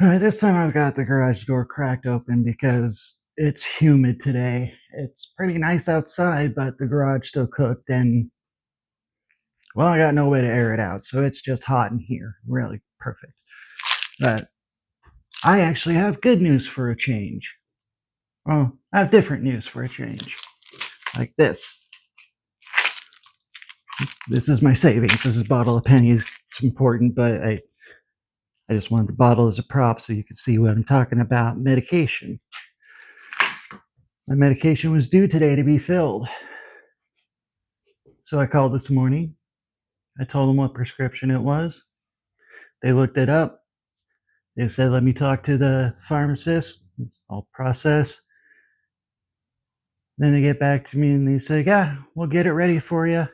All right, this time I've got the garage door cracked open because it's humid today. It's pretty nice outside, but the garage still cooked, and well, I got no way to air it out, so it's just hot in here. Really perfect. But I actually have good news for a change. Well, I have different news for a change. Like this. This is my savings. This is a bottle of pennies. It's important, but I just wanted the bottle as a prop so you could see what I'm talking about. Medication. My medication was due today to be filled. So I called this morning. I told them what prescription it was. They looked it up. They said, let me talk to the pharmacist. I'll process. Then they get back to me and they say, yeah, we'll get it ready for you.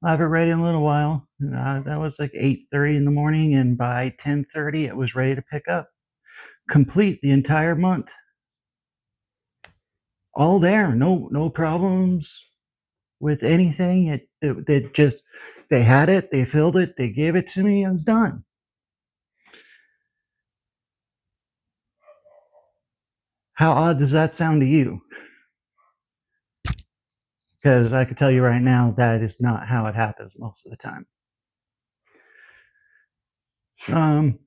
I'll have it ready in a little while. That was like 8:30 in the morning, and by 10:30 it was ready to pick up. Complete the entire month. All there, no problems with anything. It just, they had it, they filled it, they gave it to me, I was done. How odd does that sound to you? Because I can tell you right now that is not how it happens most of the time. Um,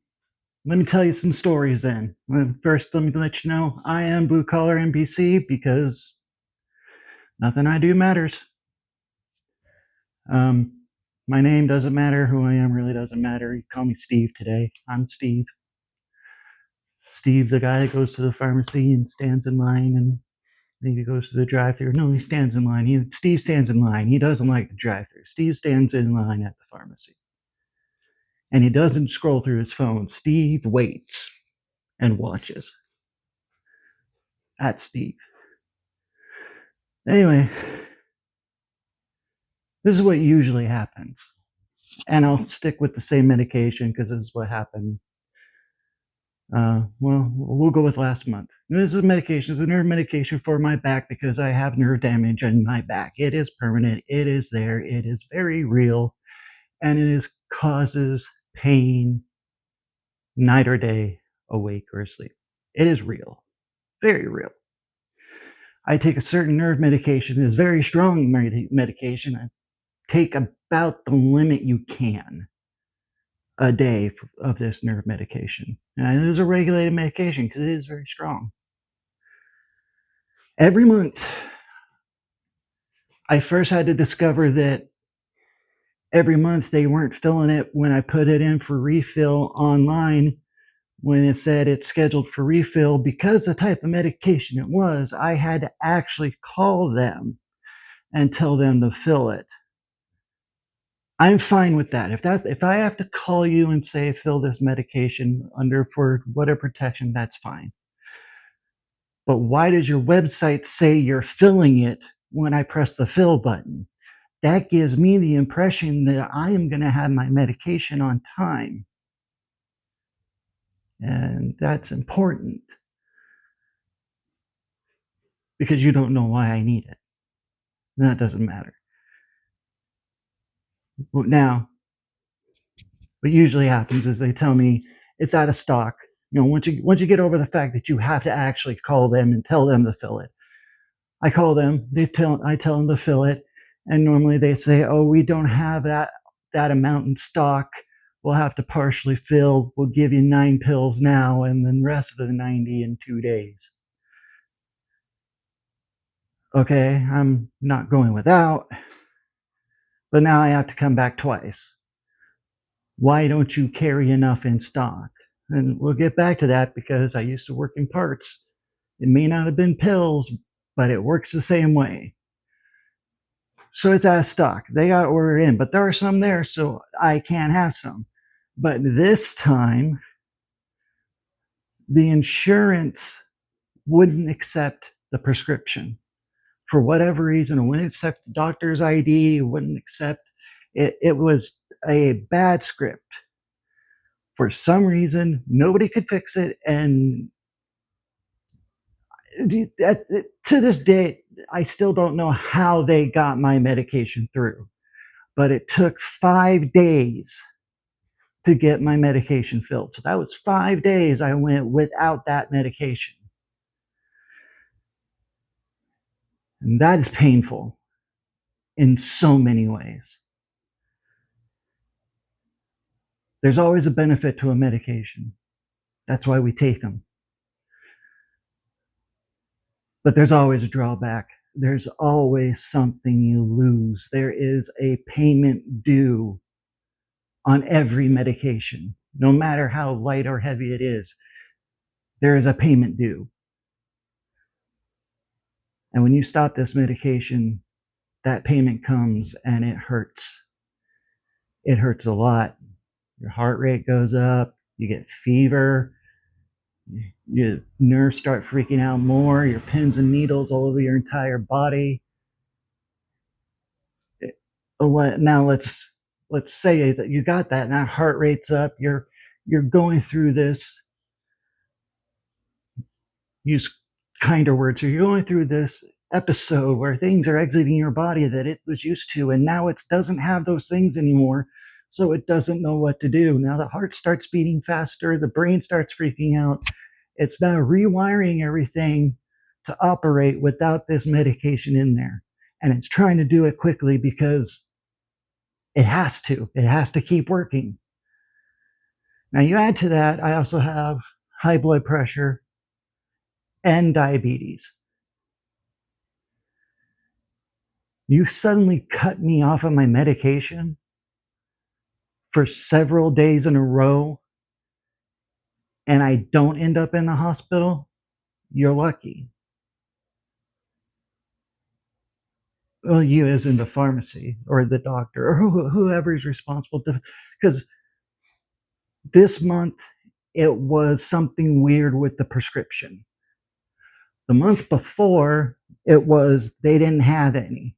Let me tell you some stories then. First, let me let you know I am Blue Collar NBC because nothing I do matters. My name doesn't matter. Who I am really doesn't matter. You call me Steve today. I'm Steve. Steve, the guy that goes to the pharmacy and stands in line and maybe goes to the drive-thru. No, he stands in line. Steve stands in line. He doesn't like the drive-thru. Steve stands in line at the pharmacy. And he doesn't scroll through his phone. Steve waits and watches. That's Steve. Anyway, this is what usually happens. And I'll stick with the same medication because this is what happened. Well, we'll go with last month. This is a medication. It's a nerve medication for my back because I have nerve damage in my back. It is permanent. It is there. It is very real. And it is causes pain night or day, awake or asleep. It is real. Very real. I take a certain nerve medication. It's very strong medication. I take about the limit you can a day of this nerve medication. And it is a regulated medication because it is very strong. Every month, I first had to discover that every month they weren't filling it when I put it in for refill online. When it said it's scheduled for refill, because the type of medication it was, I had to actually call them and tell them to fill it. I'm fine with that. If I have to call you and say fill this medication under for whatever protection, that's fine. But why does your website say you're filling it when I press the fill button? That gives me the impression that I am going to have my medication on time. And that's important because you don't know why I need it. And that doesn't matter. Now, what usually happens is they tell me it's out of stock. Once you get over the fact that you have to actually call them and tell them to fill it. I call them, I tell them to fill it, and normally they say, "Oh, we don't have that amount in stock. We'll have to partially fill. We'll give you 9 pills now, and then the rest of the 90 in 2 days." Okay, I'm not going without, but now I have to come back twice. Why don't you carry enough in stock? And we'll get back to that because I used to work in parts. It may not have been pills, but it works the same way. So it's out of stock. They got ordered in, but there are some there, so I can't have some. But this time, the insurance wouldn't accept the prescription. For whatever reason, it wouldn't accept the doctor's ID, it wouldn't accept it. It was a bad script. For some reason, nobody could fix it. And to this day, I still don't know how they got my medication through. But it took 5 days to get my medication filled. So that was 5 days I went without that medication. And that is painful in so many ways. There's always a benefit to a medication. That's why we take them. But there's always a drawback. There's always something you lose. There is a payment due on every medication, no matter how light or heavy it is. There is a payment due. And when you stop this medication, that payment comes and it hurts. It hurts a lot. Your heart rate goes up, you get fever, your nerves start freaking out more, your pins and needles all over your entire body. Now let's say that you got that, now heart rate's up, you're going through this, use kinder words, you're going through this episode where things are exiting your body that it was used to, and now it doesn't have those things anymore, so it doesn't know what to do. Now the heart starts beating faster, the brain starts freaking out. It's now rewiring everything to operate without this medication in there. And it's trying to do it quickly because it has to. It has to keep working. Now you add to that, I also have high blood pressure and diabetes. You suddenly cut me off of my medication for several days in a row and I don't end up in the hospital, you're lucky. Well, you as in the pharmacy or the doctor or whoever is responsible, because this month it was something weird with the prescription. The month before it was they didn't have any.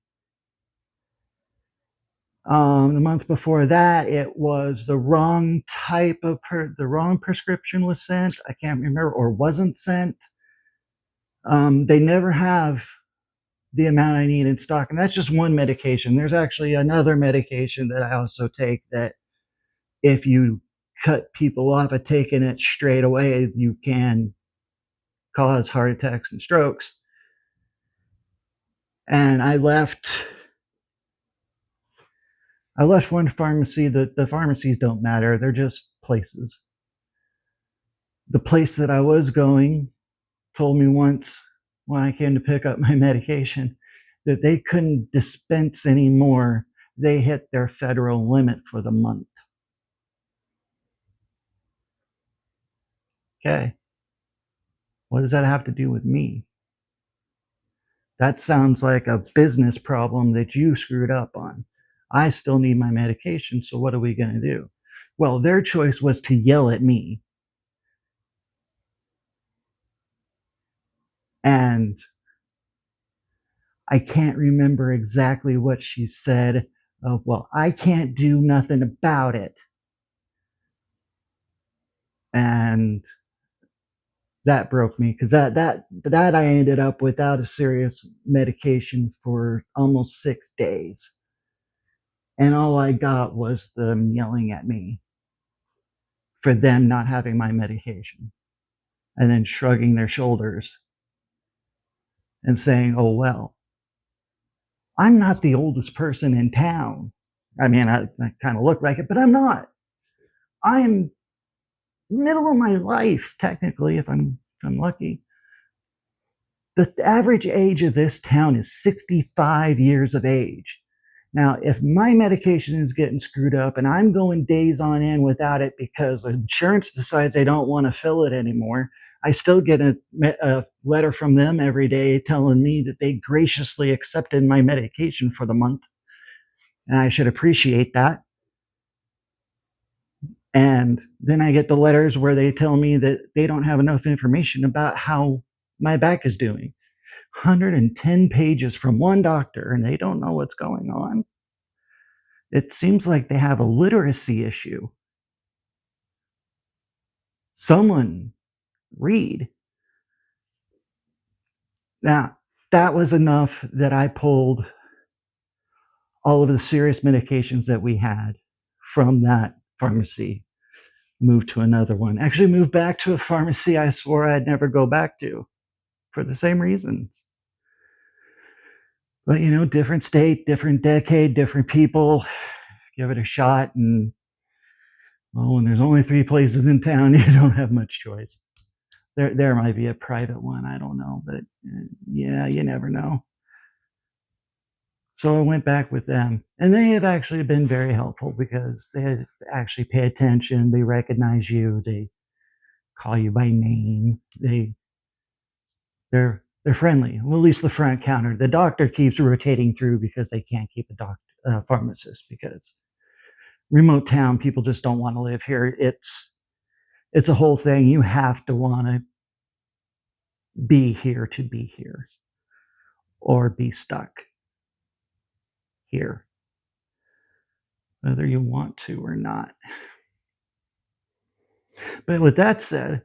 The month before that, it was the wrong type of the wrong prescription was sent. I can't remember, or wasn't sent. They never have the amount I need in stock, and that's just one medication. There's actually another medication that I also take that if you cut people off at taking it straight away, you can cause heart attacks and strokes. And I left one pharmacy. The pharmacies don't matter. They're just places. The place that I was going told me once when I came to pick up my medication that they couldn't dispense anymore. They hit their federal limit for the month. Okay. What does that have to do with me? That sounds like a business problem that you screwed up on. I still need my medication, so what are we going to do? Well, their choice was to yell at me. And I can't remember exactly what she said. Well, I can't do nothing about it. And that broke me because that I ended up without a serious medication for almost 6 days. And all I got was them yelling at me for them not having my medication and then shrugging their shoulders and saying, oh, well, I'm not the oldest person in town. I mean, I kind of look like it, but I'm not. I'm middle of my life, technically, if I'm lucky. The average age of this town is 65 years of age. Now, if my medication is getting screwed up and I'm going days on end without it because insurance decides they don't want to fill it anymore, I still get a letter from them every day telling me that they graciously accepted my medication for the month. And I should appreciate that. And then I get the letters where they tell me that they don't have enough information about how my back is doing. 110 pages from one doctor, and they don't know what's going on. It seems like they have a literacy issue. Someone read. Now, that was enough that I pulled all of the serious medications that we had from that pharmacy moved to another one. Actually moved back to a pharmacy I swore I'd never go back to for the same reasons. But different state, different decade, different people. Give it a shot, and well, when there's only 3 places in town, you don't have much choice. There might be a private one, I don't know, but yeah, you never know. So I went back with them, and they have actually been very helpful because they actually pay attention. They recognize you. They call you by name. They're friendly. Well, at least the front counter. The doctor keeps rotating through because they can't keep a pharmacist, because remote town people just don't want to live here. It's a whole thing. You have to want to be here to be here, or be stuck here, whether you want to or not. But with that said,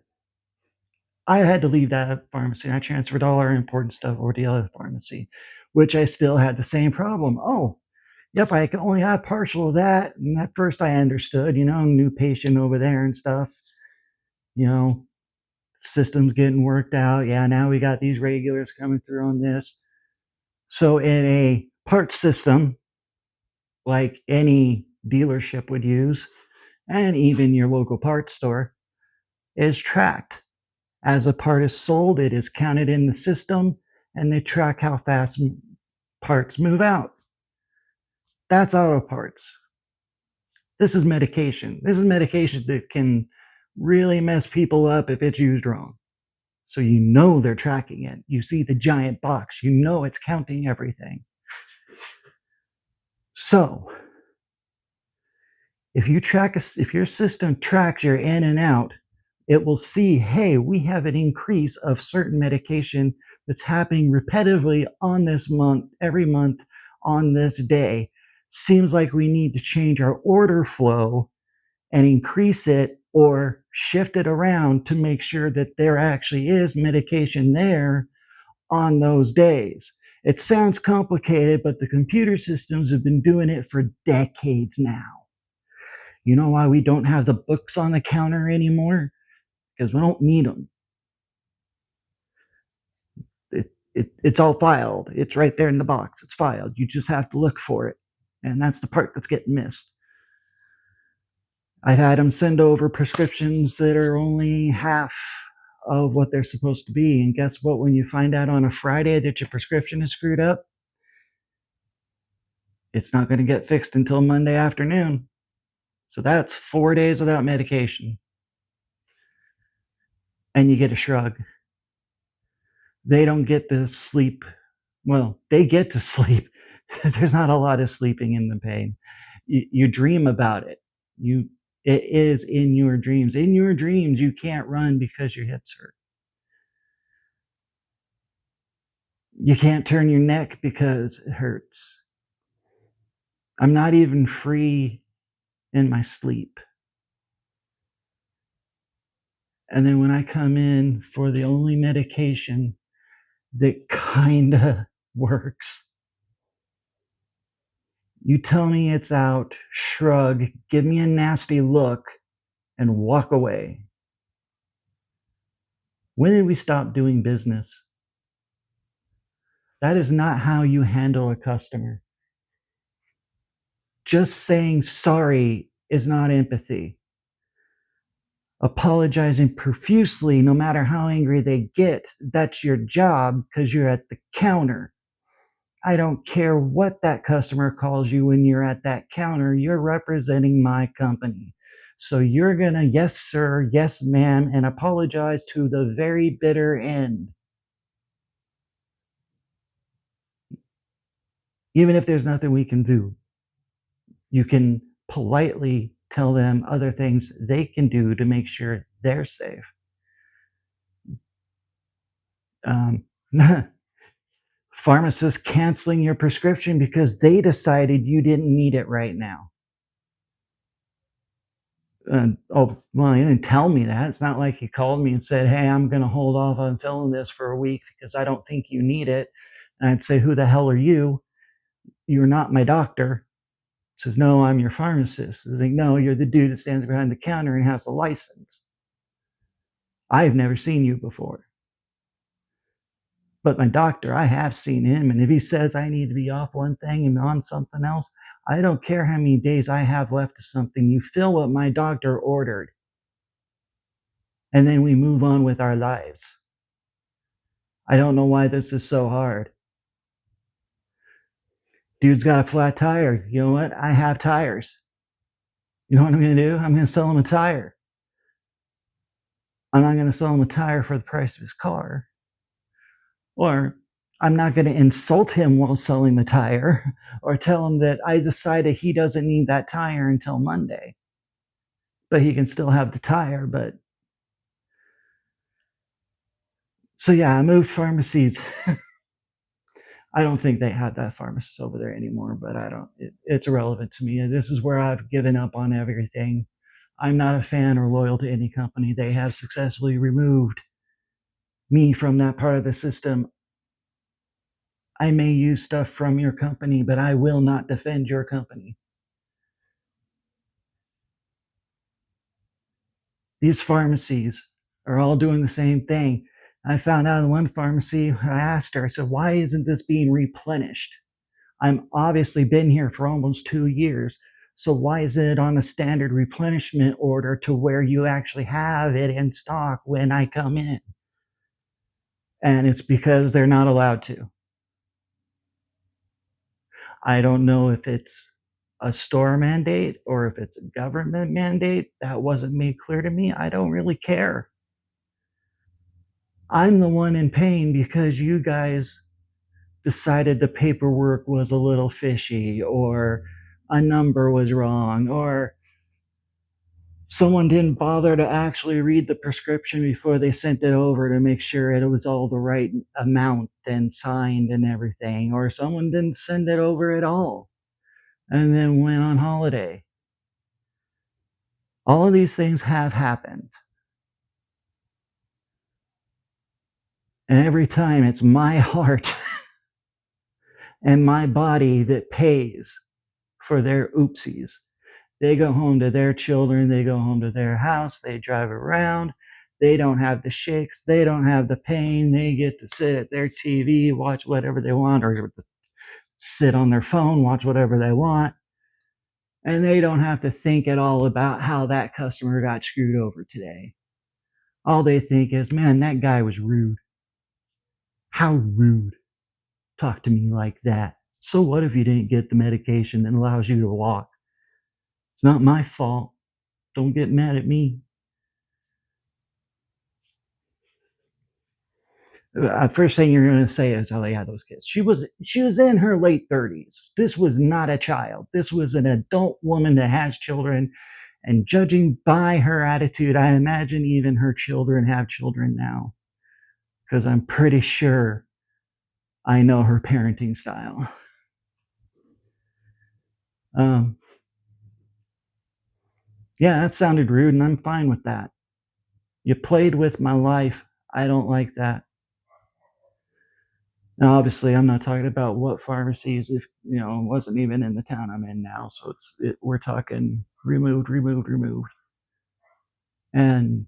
I had to leave that pharmacy. I transferred all our important stuff over to the other pharmacy, which I still had the same problem. Oh, yep, I can only have partial of that. And at first I understood, new patient over there and stuff, systems getting worked out. Yeah, now we got these regulars coming through on this. So in a part system, like any dealership would use, and even your local parts store, is tracked. As a part is sold, it is counted in the system, and they track how fast parts move out. That's auto parts. This is medication. This is medication that can really mess people up if it's used wrong. So they're tracking it. You see the giant box. It's counting everything. So if your system tracks your in and out, it will see, hey, we have an increase of certain medication that's happening repetitively on this month, every month on this day. Seems like we need to change our order flow and increase it or shift it around to make sure that there actually is medication there on those days. It sounds complicated, but the computer systems have been doing it for decades now. You know why we don't have the books on the counter anymore? Because we don't need them. It's all filed. It's right there in the box. It's filed. You just have to look for it. And that's the part that's getting missed. I've had them send over prescriptions that are only half of what they're supposed to be. And guess what? When you find out on a Friday that your prescription is screwed up, it's not going to get fixed until Monday afternoon. So that's 4 days without medication. And you get a shrug. They don't get to sleep. Well, they get to sleep. There's not a lot of sleeping in the pain. You dream about it. It is in your dreams. In your dreams, you can't run because your hips hurt. You can't turn your neck because it hurts. I'm not even free in my sleep. And then when I come in for the only medication that kinda works, you tell me it's out, shrug, give me a nasty look, and walk away. When did we stop doing business? That is not how you handle a customer. Just saying sorry is not empathy. Apologizing profusely, no matter how angry they get, that's your job because you're at the counter. I don't care what that customer calls you when you're at that counter, you're representing my company. So you're gonna, yes, sir, yes, ma'am, and apologize to the very bitter end. Even if there's nothing we can do, you can politely tell them other things they can do to make sure they're safe. Pharmacists canceling your prescription because they decided you didn't need it right now. Oh, well, he didn't tell me that. It's not like he called me and said, hey, I'm going to hold off on filling this for a week because I don't think you need it. And I'd say, who the hell are you? You're not my doctor. Says, no, I'm your pharmacist. Says, like, no, you're the dude that stands behind the counter and has a license. I've never seen you before. But my doctor, I have seen him. And if he says I need to be off one thing and on something else, I don't care how many days I have left of something. You fill what my doctor ordered. And then we move on with our lives. I don't know why this is so hard. Dude's got a flat tire. You know what? I have tires. You know what I'm going to do? I'm going to sell him a tire. I'm not going to sell him a tire for the price of his car. Or I'm not going to insult him while selling the tire or tell him that I decided he doesn't need that tire until Monday. But he can still have the tire. But so yeah, I moved pharmacies. I don't think they have that pharmacist over there anymore, but it's irrelevant to me. This is where I've given up on everything. I'm not a fan or loyal to any company. They have successfully removed me from that part of the system. I may use stuff from your company, but I will not defend your company. These pharmacies are all doing the same thing. I found out in one pharmacy, I asked her, I said, why isn't this being replenished? I'm obviously been here for almost 2 years. So why isn't it on a standard replenishment order to where you actually have it in stock when I come in? And it's because they're not allowed to. I don't know if it's a store mandate or if it's a government mandate. That wasn't made clear to me. I don't really care. I'm the one in pain because you guys decided the paperwork was a little fishy or a number was wrong or someone didn't bother to actually read the prescription before they sent it over to make sure it was all the right amount and signed and everything, or someone didn't send it over at all and then went on holiday. All of these things have happened. And every time it's my heart and my body that pays for their oopsies. They go home to their children, they go home to their house, they drive around, they don't have the shakes, they don't have the pain, they get to sit at their TV, watch whatever they want, or sit on their phone, watch whatever they want, and they don't have to think at all about how that customer got screwed over today. All they think is, man, that guy was rude. How rude. Talk to me like that. So what if you didn't get the medication that allows you to walk? It's not my fault. Don't get mad at me. First thing you're going to say is, oh yeah, those kids. She was in her late 30s. This was not a child. This was an adult woman that has children. And judging by her attitude, I imagine even her children have children now, because I'm pretty sure I know her parenting style. Yeah, that sounded rude, and I'm fine with that. You played with my life. I don't like that. Now, obviously, I'm not talking about what pharmacies, if wasn't even in the town I'm in now. So we're talking removed. And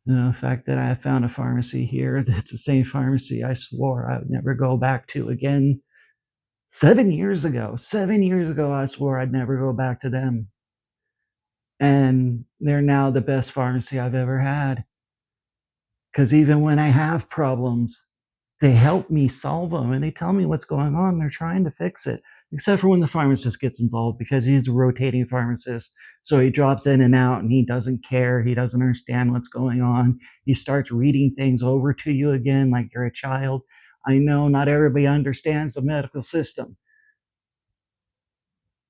the fact that I found a pharmacy here that's the same pharmacy I swore I would never go back to again 7 years ago. 7 years ago, I swore I'd never go back to them. And they're now the best pharmacy I've ever had. Because even when I have problems, they help me solve them and they tell me what's going on. They're trying to fix it, except for when the pharmacist gets involved, because he's a rotating pharmacist. So he drops in and out and he doesn't care. He doesn't understand what's going on. He starts reading things over to you again like you're a child. I know not everybody understands the medical system,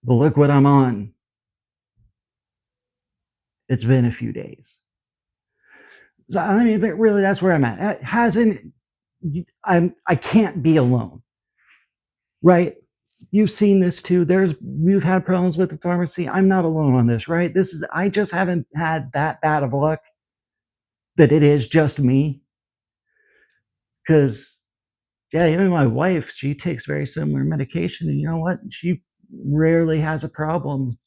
but look what I'm on. It's been a few days. So, I mean, but really, that's where I'm at. It hasn't. I can't be alone, right? You've seen this too. You've had problems with the pharmacy. I'm not alone on this, right? I just haven't had that bad of luck that it is just me. Because, yeah, even my wife, she takes very similar medication, and you know what? She rarely has a problem.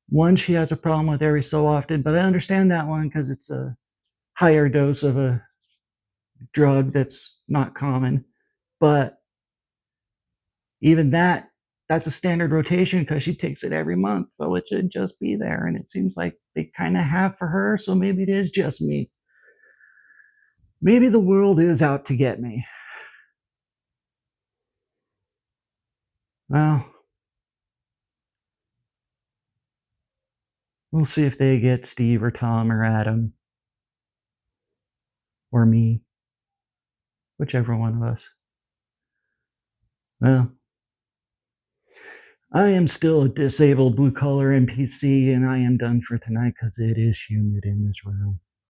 One she has a problem with every so often, but I understand that one because it's a higher dose of a drug that's not common. But even that's a standard rotation because she takes it every month, so it should just be there. And it seems like they kind of have for her, so maybe it is just me. Maybe the world is out to get me. Well, we'll see if they get Steve or Tom or Adam or me, whichever one of us. Well, I am still a disabled blue collar NPC, and I am done for tonight because it is humid in this room.